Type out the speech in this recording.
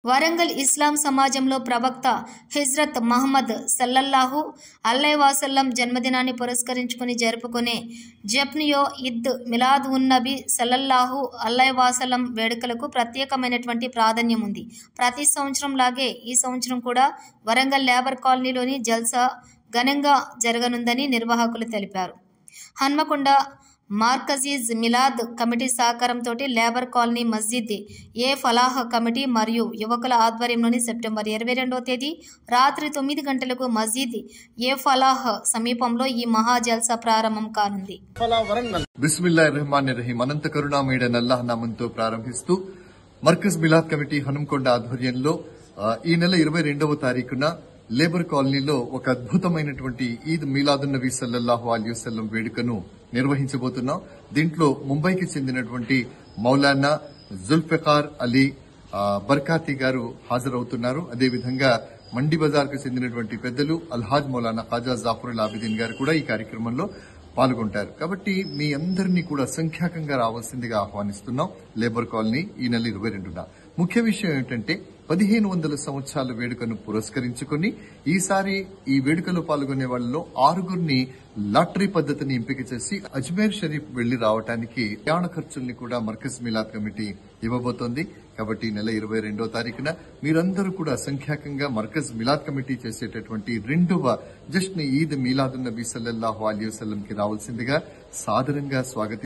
వరంగల్ ఇస్లాం సమాజంలో ప్రవక్త హజ్రత్ మహమ్మద్ సల్లల్లాహు అలైహి వసల్లం జన్మదినాన్ని పురస్కరించుకుని జరుపుకునే జప్నియో ఇద్ మిలాద్ ఉన్ నబీ సల్లల్లాహు అలైహి వసల్లం వేడుకలకు ప్రత్యేకమైనటువంటి ప్రాధాన్యం ఉంది. ప్రతి సంవత్సరం లాగే ఈ సంవత్సరం కూడా వరంగల్ లేబర్ కాలనీలోని జల్సా ఘనంగా జరగనుందని నిర్వాహకులు తెలిపారు. హన్మకొండ మార్కజీజ్ మిలాద్ కమిటీ సహకారంతో లేబర్ కాలనీ మస్జిద్ ఏ ఫలాహ్ కమిటీ మరియు యువకుల ఆధ్వర్యంలోని సెప్టెంబర్ 22వ తేదీ రాత్రి 9 గంటలకు మస్జిద్ ఏ ఫలాహ్ సమీపంలో ఈ మహా జల్సా ప్రారంభం కానుంది. బిస్మిల్లాహిర్రహమానిర్రహీం. అనంత కరుణామయుడైన అల్లాహ్ నామంతో ప్రారంభిస్తూ మర్కజ్ మిలాద్ కమిటీ హనుమకొండ ఆధ్వర్యంలో ఈ నెల 22వ తారీఖున లేబర్ కాలనీలో ఒక అద్భుతమైనటువంటి ఈద్ మీలాదున్ నబీ సల్లల్లాహు అలైహి వసల్లం వేడుకను నిర్వహించబోతున్నాం. దీంట్లో ముంబైకి చెందినటువంటి మౌలానా జుల్ఫికార్ అలీ బర్కాతి గారు హాజరవుతున్నారు. అదేవిధంగా మండి బజార్ కు చెందినటువంటి పెద్దలు అల్హాజ్ మౌలానా ఖాజా జాఫరుల్ ఆబిదీన్ గారు కూడా ఈ కార్యక్రమంలో పాల్గొంటారు. కాబట్టి మీ అందరినీ కూడా సంఖ్యాకంగా రావాల్సిందిగా ఆహ్వానిస్తున్నాం. లేబర్ కాలనీ ఈ నెల 22న. ముఖ్య విషయం ఏమిటంటే 1500 సంవత్సరాల వేడుకను పురస్కరించుకుని ఈసారి ఈ వేడుకలో పాల్గొనే వాళ్ళలో 6గురిని లాటరీ పద్ధతిని ఎంపిక చేసి అజ్మేర్ షరీఫ్ వెళ్లి రావడానికి ప్రయాణ ఖర్చుల్ని కూడా మర్కజ్ మిలాద్ కమిటీ ఇవ్వబోతోంది. కాబట్టి ఈ నెల 22వ తారీఖున మీరందరూ కూడా సంఖ్యాకంగా మర్కజ్ మిలాద్ కమిటీ చేసేటటువంటి 2వ జశ్న్ ఈద్ మీలాదున్ నబీ సల్లల్లాహు అలైహి వసల్లం కి రావాల్సిందిగా సాదరంగా స్వాగతి